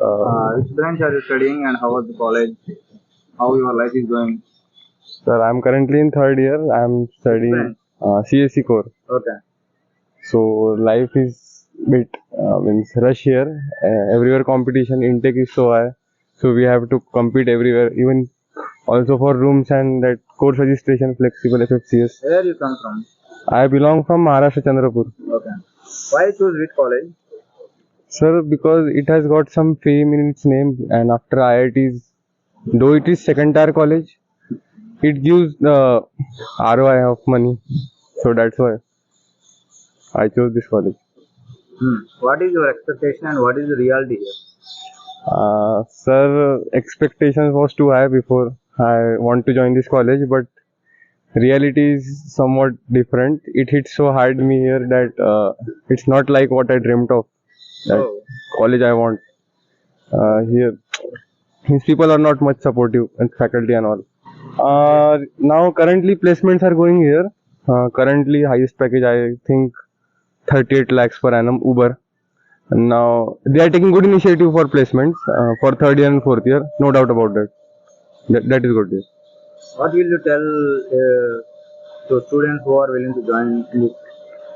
Which branch are you studying and how was the college? How your life is going? Sir, I'm currently in third year. I'm studying CSE core. Okay. So life is bit means rush here. Everywhere competition intake is so high. So we have to compete everywhere, even also for rooms and that course registration flexible FFCS. Where you come from? I belong from Maharashtra Chandrapur. Okay. Why choose which college? Sir, because it has got some fame in its name, and after IITs, though it is second tier college, it gives the ROI of money. So that's why I chose this college. What is your expectation and what is the reality here? Sir, expectations was too high before I want to join this college, but reality is somewhat different. It hits so hard me here that it's not like what I dreamt of. That college I want. Here, these people are not much supportive and faculty and all. Now currently placements are going here. Currently highest package I think 38 lakhs per annum Uber. And now they are taking good initiative for placements for third year and fourth year. No doubt about that. That is good. Yes. What will you tell to students who are willing to join this,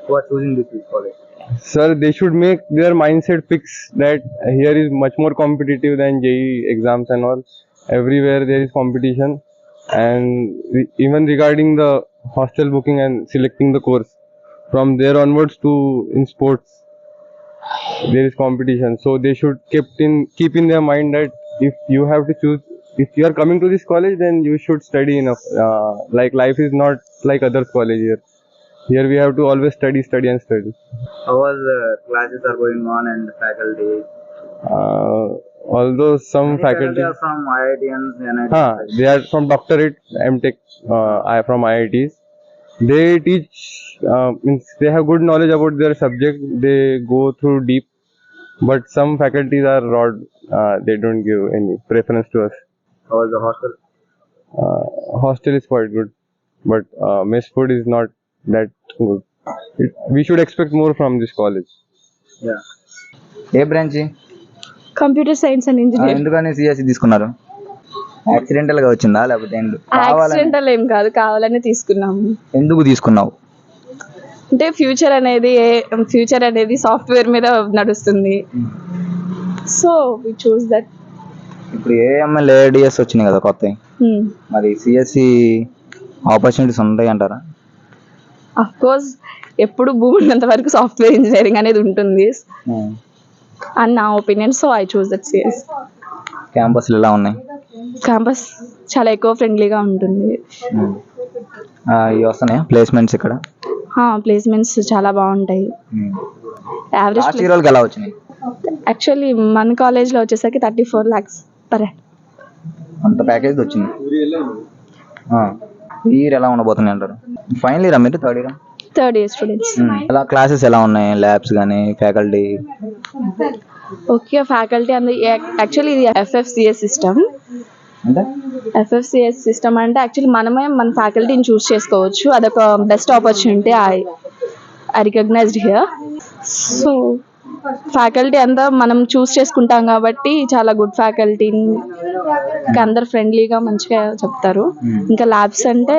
who are choosing this college? Sir, they should make their mindset fix that here is much more competitive than JEE exams and all. Everywhere there is competition, and even regarding the hostel booking and selecting the course, from there onwards to in sports, there is competition. So they should keep in their mind that if you have to choose, if you are coming to this college, then you should study enough. Like life is not like other college here. Here we have to always study and study. How was classes are going on and faculty? Although some Many faculty are from IITians and they are from doctorate, MTech, from IITs. They teach, means they have good knowledge about their subject. They go through deep, but some faculties are rod. They don't give any preference to us. How was the hostel? Hostel is quite good, but mess food is not that good. We should expect more from this college. Yeah. A branch? Computer science and engineering. ఎందుకని CSC తీసుకున్నారు? Accidental గా వచ్చిందా లేకపోతే accidental ఏం కాదు, కావాలని తీసుకున్నాము. ఎందుకు తీసుకున్నావు? అంటే ఫ్యూచర్ అనేది సాఫ్ట్వేర్ మీద నడుస్తుంది. So we choose that. ఇప్పుడు ఏఎంఎల్ ఏడిఎస్ వచ్చినాయి కదా కొత్తవి. మరి సిఎస్సి ఆపర్చునిటీస్ ఉంటాయి అంటారా? అఫ్ కోర్స్ ఎప్పుడు భూమి ఉన్నంత వరకు సాఫ్ట్వేర్ ఇంజనీరింగ్ అనేది ఉంటుంది అని నా opinion. So I choose that CS. క్యాంపస్లు ఎలా ఉన్నాయి? క్యాంపస్ చాలా ఎక్కువ ఫ్రెండ్లీగా ఉంటుంది. ఇవి వస్తున్నాయా ప్లేస్మెంట్స్ ఇక్కడ? ప్లేస్మెంట్స్ చాలా బాగుంటాయి. యావరేజ్ ఎలా వచ్చినాయి? యాక్చువల్లీ మన కాలేజ్లో వచ్చేసరికి 34 lakhs పర్ అంత ప్యాకేజ్ వచ్చింది. ఈ ఇయర్ ఎలా ఉండబోతున్నాయి అంటారు? ఫైనల్ ఇయర్ మీరు థర్డ్ ఇయర్ స్టూడెంట్స్. ఎలా క్లాసెస్ ఎలా ఉన్నాయి? ల్యాబ్స్ కానీ ఫ్యాకల్టీ? ఓకే, ఫ్యాకల్టీ యాక్చువల్లీ ఇది FFCS సిస్టమ్. అంటే FFCS సిస్టమ్ అంటే యాక్చువల్లీ మనమే మన ఫ్యాకల్టీని చూస్ చేసుకోవచ్చు. అదొక best opportunity I recognised here. So faculty అంతా మనం చూస్ చేసుకుంటాం కాబట్టి చాలా గుడ్ ఫ్యాకల్టీని, అందరు ఫ్రెండ్లీగా మంచిగా చెప్తారు. ఇంకా ల్యాబ్స్ అంటే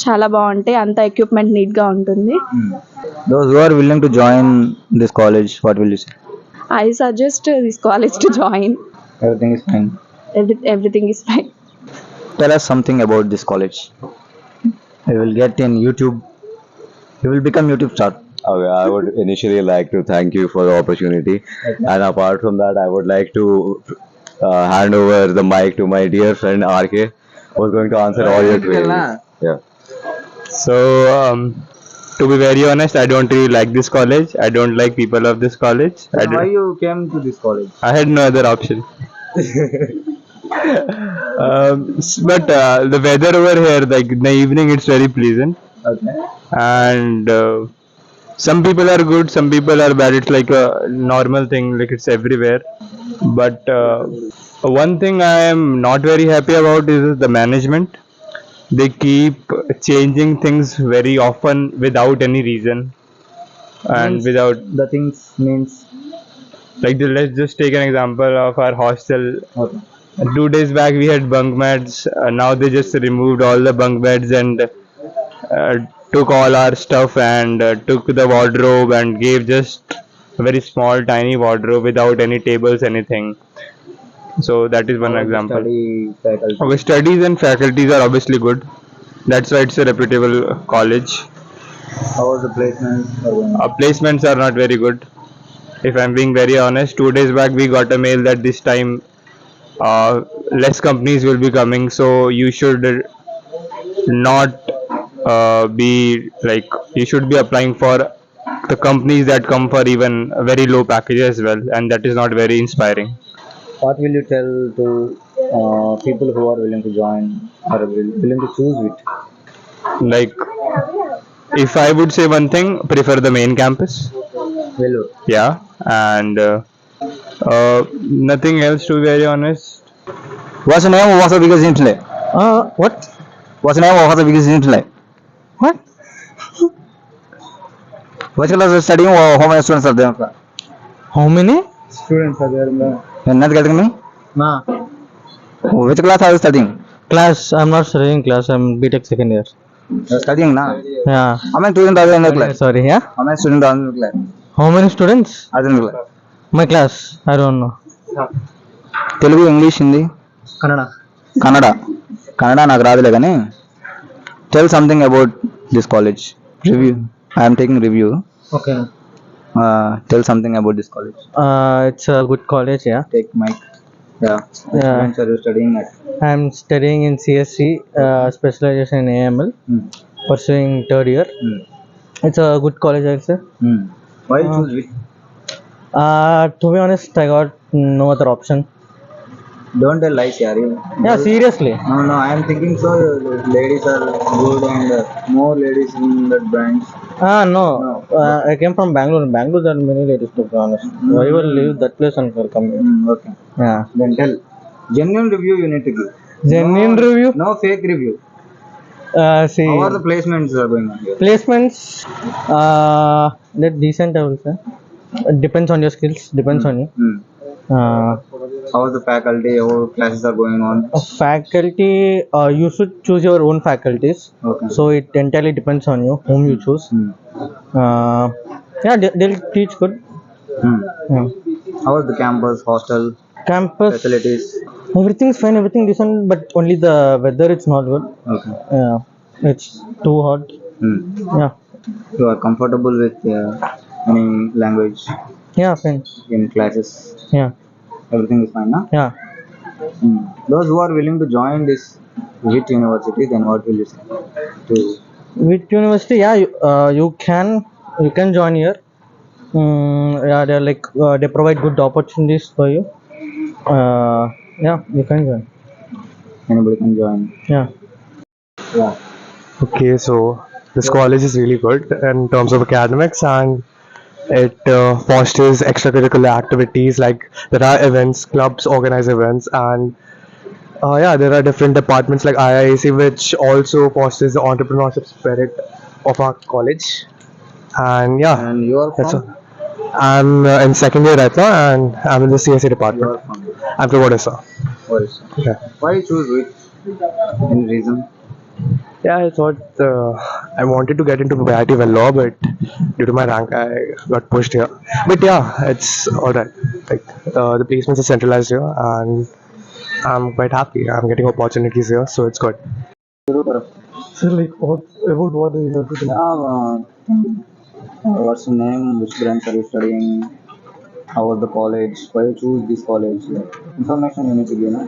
చాలా బాగుంటాయి, అంత ఎక్విప్మెంట్ నీట్గా ఉంటుంది. Those who are willing to join this college, what will you say? I suggest this college to join. Everything is fine. Everything is fine. Tell us something about this college. You will get in YouTube. You will become YouTube star. Okay, I would initially like to thank you for the opportunity. Okay. And apart from that, I would like to hand over the mic to my dear friend RK, who is going to answer all your queries. Yeah. So, to be very honest, I don't really like this college. I don't like people of this college. Why you came to this college? I had no other option. But the weather over here, like in the evening, it's very pleasant. Okay. And some people are good, some people are bad. It's like a normal thing, like it's everywhere. But one thing I am not very happy about is the management. They keep changing things very often without any reason, and without the things means Like let's just take an example of our hostel. Okay. 2 days back we had bunk beds. Now they just removed all the bunk beds and took all our stuff and took the wardrobe and gave just a very small tiny wardrobe without any tables anything. So that is one How was the example. study faculty? Our studies and faculties are obviously good. That's why it's a reputable college. How was the placements? Our placements are not very good. If I'm being very honest, 2 days back we got a mail that this time less companies will be coming, so you should not be like, you should be applying for the companies that come for even a very low package as well, and that is not very inspiring. What will you tell to people who are willing to join or willing to choose it? Like, if I would say one thing, prefer the main campus. Vellore. Yeah, and nothing else, to be very honest. What's the name of the biggest internet? What? What's the name of the biggest internet? What? Which class are studying or how many students are there? How many? Students are there. You're not getting me? Nah. Which class are you studying? Class. I'm not studying class. I'm BTech second year. You're studying now. Yeah. How many students are there in the class? Sorry. Yeah. How many students are in the class? How many students? Are in the class? My class. I don't know. Telugu English Hindi Kannada. Kannada Kannada నాకు రాదులే కానీ tell something about this college review I'm taking review Okay. Tell something about this college It's a good college. Yeah. Take mic yeah Yeah. Are you studying at I'm studying in CSC, specialization in AML, pursuing third year. It's a good college, I'll say. Why choose with To be honest, I got no other option. Don't tell likes యార్ Yeah, seriously. no I'm thinking so ladies are good and more ladies in that branch No. I came from Bangalore. In Bangalore, there are many ladies, to be honest. Why will leave that place and come here? Okay Yeah. Then tell genuine review you need to give Genuine review. no fake review See, how are the placements are going on here placements. They're decent, I will say. It depends on your skills. Depends on you. Uh, how is the faculty how classes are going on Faculty. You should choose your own faculties. okay So it entirely depends on you whom you choose. Yeah, they'll teach good. Yeah. how is the campus hostel Campus. facilities Everything's fine. Everything decent, but only the weather it's not good. okay Yeah, it's too hot. Yeah. you are comfortable with any language Yeah, fine. in classes Yeah. everything is fine na? Yeah. Those who are willing to join this WIT university then what will you say to With university, yeah, you can join here. Yeah, they're like they provide good opportunities for you. Yeah, you can join. anybody can join Yeah. yeah Okay, so this college is really good in terms of academics, and it fosters extracurricular activities. Like there are events, clubs organize events, and yeah, there are different departments like IIAC, which also fosters the entrepreneurship spirit of our college. And yeah, and you are that's from all. I'm in second year right now, and I'm in the CSA you department. are from I'm from Odisha. Orissa. Okay. Why you choose WIT any reason Yeah, I thought I wanted to get into variety of law, but due to my rank, I got pushed here. But yeah, it's alright. Like the placements are centralized here, and I'm quite happy. I'm getting opportunities here, so it's good. So like, what do you have to do? what's your name which branch are you studying how was the college why you choose this college information you need to give no?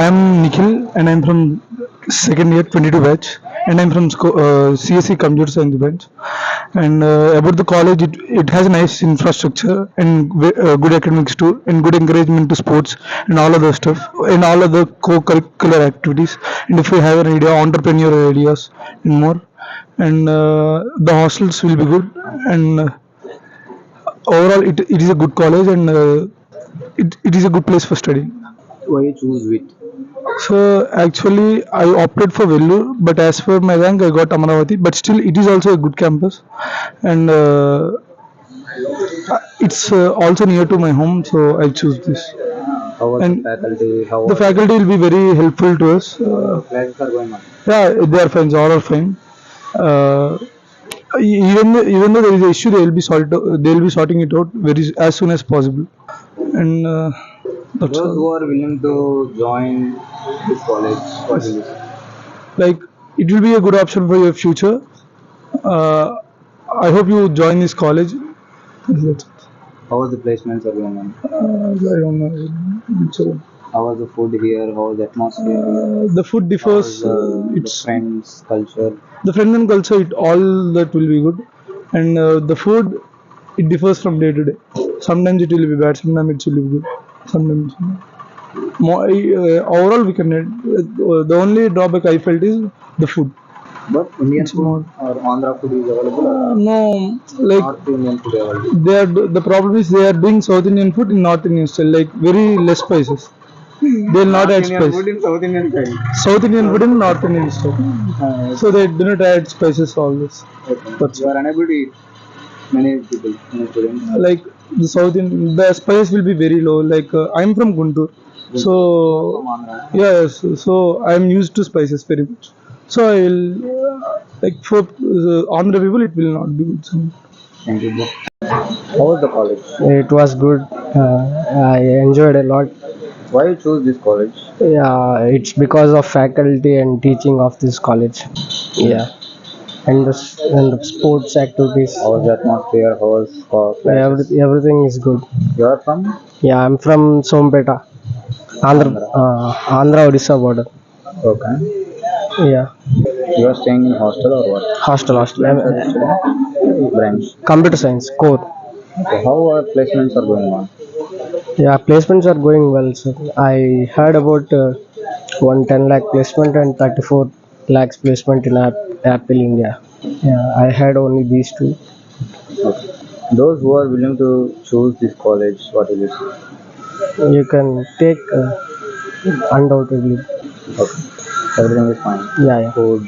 I'm Nikhil and I'm from second year 22 batch and I'm from CSE Computer Science batch and about the college it has a nice infrastructure and good academics too and good encouragement to sports and all other stuff and all other co-curricular activities and if you have an idea entrepreneurial ideas and more and the hostels will be good and overall it is a good college and it is a good place for studying. Why you choose WIT So actually I opted for Vellore, but as per my rank I got Amaravati, but still it is also a good campus and it's also near to my home, so I choose this. How was And the faculty? How the faculty will be very helpful to us. classes are going on? Yeah, they are fine. All are fine. Uh, even though there is an issue, they will be sorting it out very as soon as possible. And that's Those who all. are willing to join this college, what will you say? Like, it will be a good option for your future. Uh, I hope you join this college. That's it. How was the placements are going on? I don't know. So, How was the food here? How was the atmosphere? the food How was differs. the It's friends, culture? the friend and culture. It all that will be good, and the food it differs from day to day. Sometimes it will be bad. Sometimes it will be good. Sometimes. More, overall, we can. The only drawback I felt is the food. But Indian It's food more. or Andhra food is available or No, like North Indian food available? they are. The problem is they are doing South Indian food in North Indian style, like very less spices. They will not North add Indian spice. food in South Indian style. South Indian food in North Indian style. So they do not add spices. All this. That's You are unable to eat. Many people, many students. like the the spice will be very low. Like I'm from Guntur, so From Andhra. yes, so I'm used to spices very much. So I will like for Andhra people it will not be good. So, Thank you, bro. How was the college? It was good. I enjoyed a lot. Why you choose this college? Yeah, it's because of faculty and teaching of this college. Yeah, and the sports activities. How was the atmosphere? How was classes? Everything is good. You are from Yeah, I'm from Sompeta, Andhra Odisha border. Okay. Yeah, You are staying in hostel or what? hostel. Branch. Computer science core. Okay. How are placements are going on? Yeah, placements are going well. So I heard about 110 lakh placement and 34 lakhs placement in Apple India. Yeah, I had only these two. Okay. Those who are willing to choose this college, what will you say? You can take undoubtedly. Okay. Everything is fine. Yeah. Food,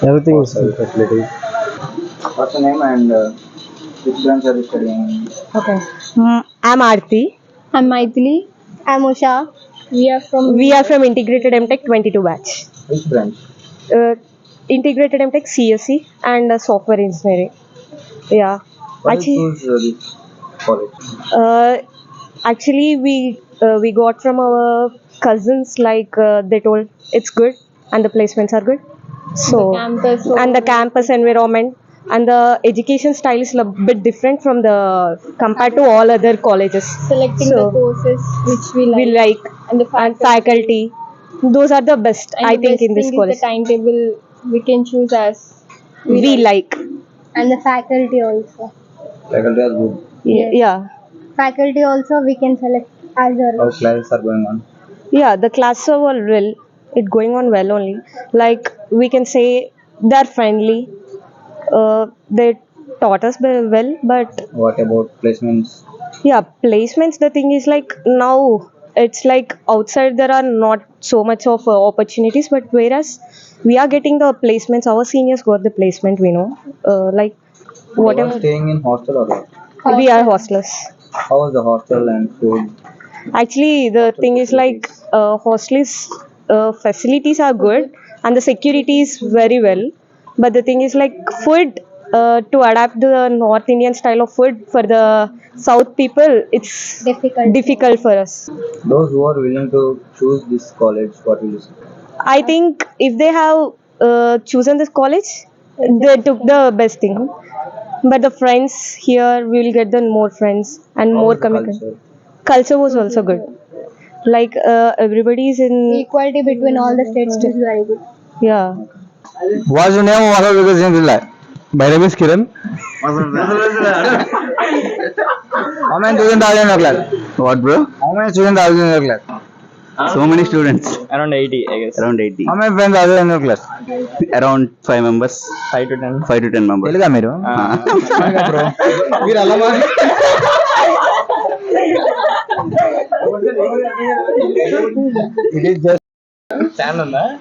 Everything is hostel good. facilities. What's your name and which branch are you studying? Okay. I'm Aarti. I'm Maithili. I'm Usha. We are from We are from Integrated MTech 22 batch. Which branch? Uh, Integrated MTech CSE and Software Engineering. Yeah. Why Actually, you choose this college? uh, actually we got from our cousins. Like they told it's good and the placements are good. So campus. and the campus environment and the education style is a bit different from the compared to all other colleges. Selecting So, the courses which we we like, like and the and faculty. Those are the best, And I the think, best in this thing college. is the timetable we can choose as We like. And the faculty also. Faculty are good. Yeah. Faculty also we can select as How our classes are going on? Yeah, the classes are all well. It going on well only. Like we can say they're friendly. They taught us well, but What about placements? yeah, placements. The thing is like now it's like outside there are not so much of opportunities, but whereas we are getting the placements, our seniors got the placement. We know, like You are whatever. staying in hostel or what? We are hostlers. How was the hostel and food? Actually, the thing is like hostels facilities are good and the security is very well. But the thing is like food to adapt the North Indian style of food for the South people, it's difficult for us. Those who are willing to choose this college, what will you say? I think if they have chosen this college, they took the best thing. But the friends here, we will get the more friends and How more was the communication. culture? Culture was also good. Like everybody is in, equality between all the states is very good. yeah. What's your name? What are you doing? My name is Kiran. How many students are in your class? What, bro? How many students are in your class? So many students. Around 80, I guess. Around 80. How many friends are there in your class? Around 5 members. 5 to 10. 5 to 10 members. తెలుగా మీరు మీరు అలా it is just Stand on that.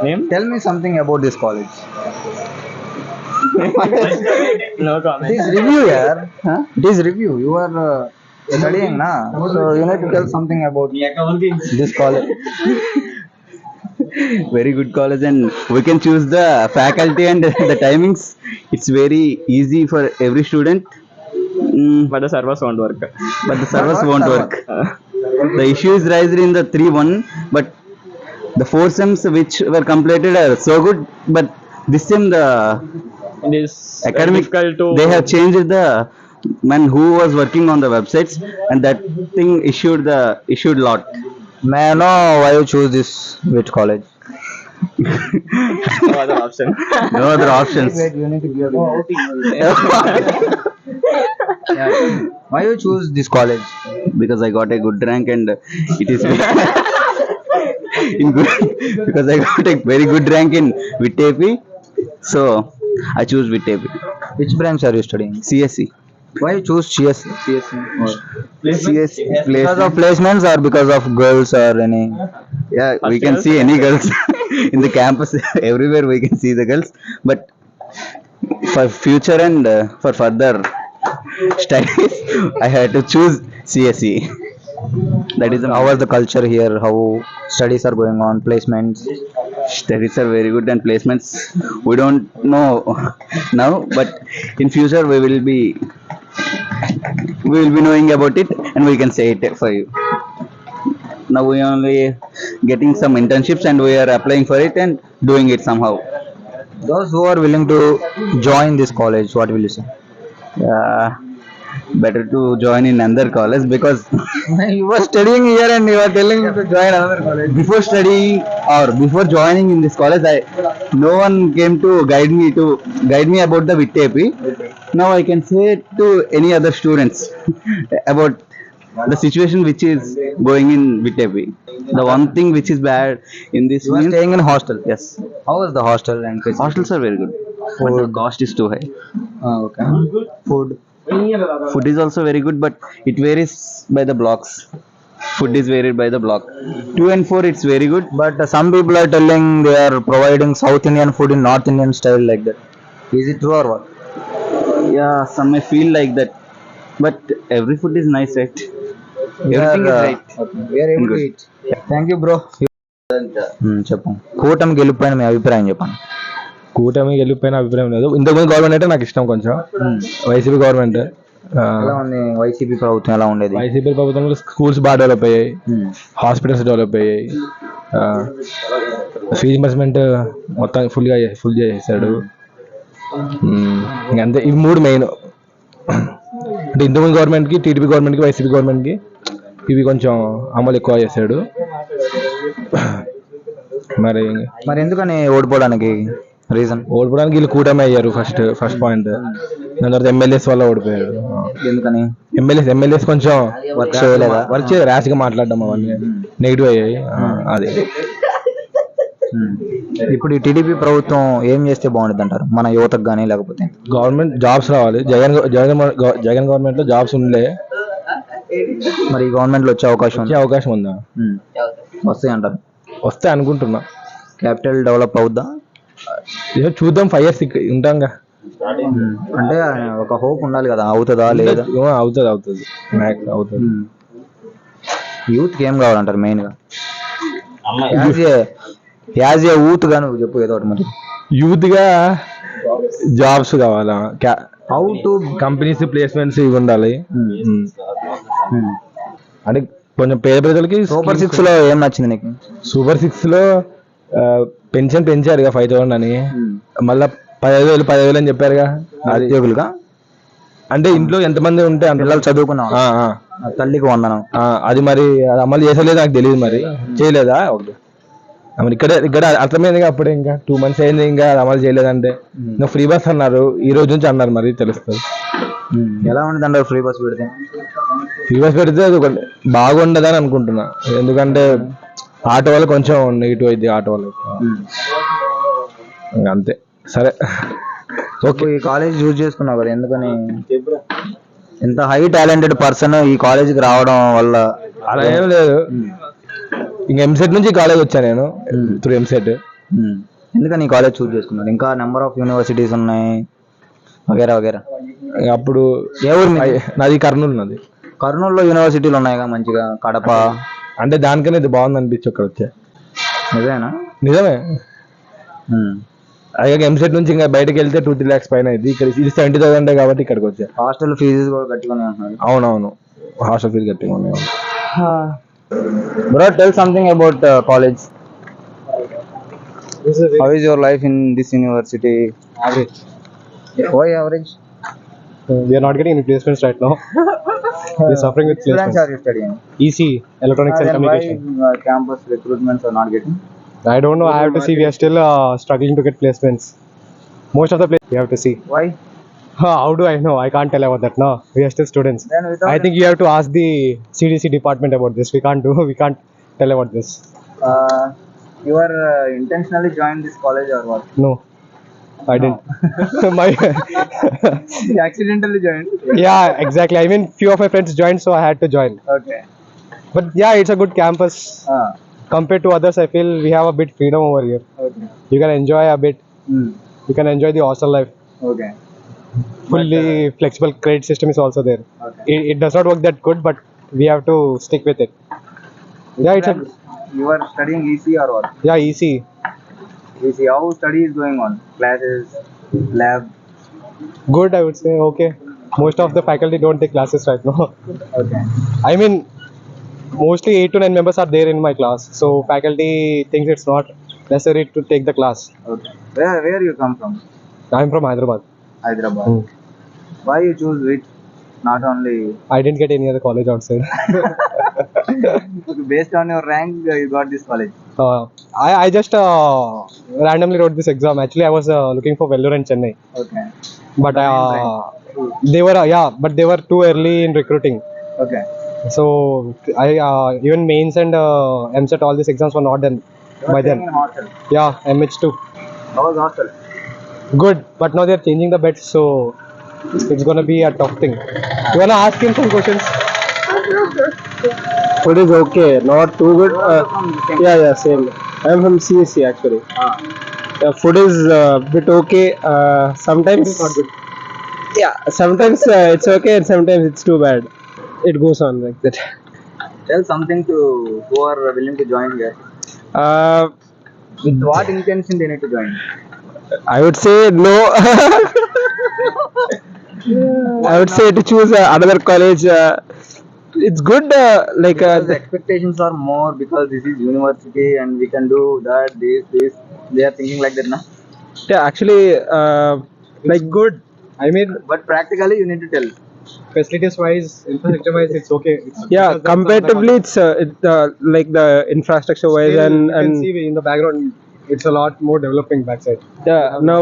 Name? tell me something about this college. It is review, yaar. It is review. You are studying, na? So you need to tell something about this college. Very good college, and we can choose the faculty and the timings. It's very easy for every student. But the servers won't work. But the servers won't work. The issue is raised in the 3-1, but the 4 sems which were completed are so good, but this sem the It is academic difficult to. they have changed the man who was working on the websites, and that thing issued lot. May I know why you choose this which college? No other option. No other options. You need to give Why you choose this college? Because I got a good rank, and it is in good, because I got a very good rank in VTAP, so I choose VTAP. Which branch are you studying? CSE. Why you choose CSE? CSE Because of placements or because of girls or any? Yeah, we can see any girls in the campus. Everywhere we can see the girls, but for future and for further studies, I had to choose CSE. That is How was the culture here? How studies are going on? Placements? studies are very good, and placements we don't know now, but in future we will be knowing about it, and we can say it for you. Now we only getting some internships, and we are applying for it and doing it somehow. Those who are willing to join this college, what will you say? Better to join in another college, because You were studying here and you are telling me to join another college. before studying or before joining in this college, no one came to guide me about the VTAP. Now I can say to any other students about the situation which is going in VTAP. The one thing which is bad in this You are means- staying in hostel. Yes, How is the hostel and facilities? hostels are very good, but the cost is too high. Okay. Food. Food is also very good, but it varies by the blocks. Food is varied by the block. 2 and 4 it's very good. But some people are telling they are providing South Indian food in North Indian style like that. Is it true or what? Yeah, some may feel like that, but every food is nice, right? Everything is right. We are able to Good. eat. Thank you, bro. చెప్పు కూటమి గెలుపైన మీ అభిప్రాయం చెప్పండి. కూటమి గెలిపోయిన అభిప్రాయం లేదు. ఇంతకుముందు government అంటే నాకు ఇష్టం కొంచెం. YCP government. ఎలా ఉంది వైసీపీ ప్రభుత్వం ఎలా ఉండేది? వైసీపీ ప్రభుత్వంలో స్కూల్స్ బాగా డెవలప్ అయ్యాయి, హాస్పిటల్స్ డెవలప్ అయ్యాయి, ఫీజు రింబర్స్మెంట్ మొత్తం ఫుల్ చేసాడు. ఇంకంతే, ఇవి 3 మెయిన్. అంటే ఇంతకుముందు గవర్నమెంట్కి, టీడీపీ గవర్నమెంట్కి, వైసీపీ గవర్నమెంట్కి ఇవి కొంచెం అమలు ఎక్కువ చేశాడు. మరి ఎందుకని ఓడిపోవడానికి రీజన్? ఓడిపోవడానికి వీళ్ళు కూటమి అయ్యారు ఫస్ట్ పాయింట్. దాని తర్వాత ఎమ్మెల్యేస్ వల్ల ఓడిపోయాడు. ఎందుకని? ఎమ్మెల్యేస్ కొంచెం వర్క్ చేయలేదా? వర్క్ చేయలేదు, ర్యాష్ గా మాట్లాడడం అవన్నీ నెగిటివ్ అయ్యాయి. అది ఇప్పుడు ఈ టీడీపీ ప్రభుత్వం ఏం చేస్తే బాగుంటుంది అంటారు మన యువతకు కానీ? లేకపోతే గవర్నమెంట్ జాబ్స్ రావాలి. జగన్ గవర్నమెంట్ లో జాబ్స్ ఉండే, మరి ఈ గవర్నమెంట్ లో వచ్చే అవకాశం ఉందా? వస్తాయి అంటారు. వస్తే అనుకుంటున్నా. క్యాపిటల్ డెవలప్ అవుద్దా? ఏదో చూద్దాం, 5 years ఉంటాంగా. అంటే ఒక హోప్ ఉండాలి కదా, అవుతుందా లేదా? అవుతుంది యూత్ ఏం కావాలంటారు మెయిన్ గా? యాజ్ ఏ యూత్ గా నువ్వు చెప్పు ఏదో ఒకటి. మరి యూత్ గా జాబ్స్ కావాలా, హౌ టు కంపెనీస్ ప్లేస్మెంట్స్ ఇవి ఉండాలి. అంటే కొంచెం పేద ప్రజలకి. సూపర్ 6 లో ఏం నచ్చింది నీకు? సూపర్ 6 లో పెన్షన్ పెంచారుగా 5,000 అని, మళ్ళా 15,000 అని చెప్పారుగా. ఉద్యోగులుగా అంటే ఇంట్లో ఎంతమంది ఉంటే అంత పిల్లలు చదువుకున్నాం, తల్లికి వందనం, అది మరి అది అమలు చేసలేదు నాకు తెలియదు. మరి చేయలేదా? ఓకే, మరి ఇక్కడ అర్థమైందిగా అప్పుడే. ఇంకా 2 months అయింది, ఇంకా అది అమలు చేయలేదంటే. ఇంకా ఫ్రీ బస్ అన్నారు, ఈ రోజు నుంచి అన్నారు, మరి తెలుస్తుంది. ఎలా ఉండదు అంటారు ఫ్రీ బస్ పెడితే? ఫ్రీ బస్ పెడితే అది బాగుండదని అనుకుంటున్నా. ఎందుకంటే ఆటో వాళ్ళు కొంచెం నెగిటివ్ అయింది, ఆటో వాళ్ళకి. అంతే. సరే, ఓకే. ఈ కాలేజ్ చూస్ చేసుకున్నావు కదా, ఎందుకని? ఎంత హై టాలెంటెడ్ పర్సన్ ఈ కాలేజీకి రావడం వల్ల? అలా ఏం లేదు, ఇంకా ఎంసెట్ నుంచి కాలేజ్ వచ్చాను నేను, త్రూ ఎంసెట్. ఎందుకని ఈ కాలేజ్ చూస్ చేసుకున్నాను? ఇంకా నెంబర్ ఆఫ్ యూనివర్సిటీస్ ఉన్నాయి, వగేరా వగేరా. అప్పుడు ఏ ఊరు మీది? నాది కర్నూలు నాది. కర్నూలులో యూనివర్సిటీలు ఉన్నాయిగా మంచిగా, కడప. అంటే దానికన్నా ఇది బాగుంది అనిపించి అక్కడ వచ్చా. నిజమేనా? నిజమే. అలాగే ఎంసెట్ నుంచి ఇంకా బయటకు వెళ్తే 2-3 lakhs పైన అయింది. ఇక్కడ ఇది 70,000 కాబట్టి ఇక్కడికి వచ్చా. హాస్టల్ ఫీజు కూడా గట్టిగానే ఉంటున్నారు. అవునవును, హాస్టల్ ఫీజు గట్టిగా ఉన్నాయి. Bro, tell something about college. How is your life in this university? Average. Why average? We are not getting any placements right now. We are suffering with Which branch placements. are you studying? EC, Electronics and Then Communication. why campus recruitments are not getting? I don't know. I have to see. We are still struggling to get placements. Most of the places we have to see. Why? How do I know? I can't tell about that. No, we are still students. Then without I think you have to ask the CDC department about this. We can't tell about this. You are intentionally joined this college or what? No, I didn't. My You accidentally joined. yeah, exactly. I mean, few of my friends joined, so I had to join. Okay. But yeah, it's a good campus. Compared to others, I feel we have a bit freedom over here. Okay. You can enjoy a bit. You can enjoy the hostel life. Okay. Fully flexible credit system is also there. Okay. It does not work that good, but we have to stick with it. Yeah, it's a You are studying EC or what? yeah EC. EC. How study is going on? Classes, lab. Good, I would say. Okay. Most of the faculty don't take classes right now. Okay. I mean, mostly 8 to 9 members are there in my class, so faculty thinks it's not necessary to take the class. Okay. Where you come from? I'm from Hyderabad. Hyderabad. Why you choose which? Not only I didn't get any other college outside. based on your rank, you got this college. I just randomly wrote this exam. Actually, I was looking for Vellore and Chennai, Okay. but they were but they were too early in recruiting. Okay. So I even mains and MSET, all these exams were not done You are by then. staying in hostel. Yeah, MH2. How was hostel? Good, but now they're changing the beds, so it's gonna be a tough thing. You wanna ask him some questions? Food is okay, not too good. Yeah, same. I'm from CSC actually. Food is bit okay. Sometimes It's not good. yeah, sometimes it's okay and sometimes it's too bad. It goes on like that. Tell something to who are willing to join here. With what intention they need to join? I would say no. I would say to choose another college. It's good. Because the expectations are more because this is university and we can do that, this. They are thinking like that, na? yeah, actually, Like good. I mean, But practically, you need to tell. facilities wise, infrastructure wise, it's okay. yeah, comparatively, it's like the infrastructure wise Still, and you can see in the background, it's a lot more developing backside. yeah. Now,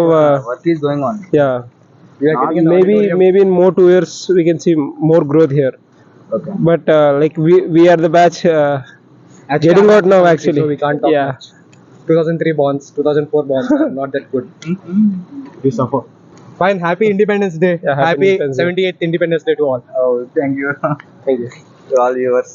Work is going on. yeah, We are getting an auditorium. maybe in more 2 years we can see more growth here. Okay. But like we are the batch Actually, getting I'm out now. not Actually, so we can't talk yeah. much. 2003 bonds, 2004 bonds are not that good. We suffer. Fine, happy Independence Day. Yeah, happy happy Independence Day. 78th Independence Day to all. Oh, thank you. Thank you. To all viewers.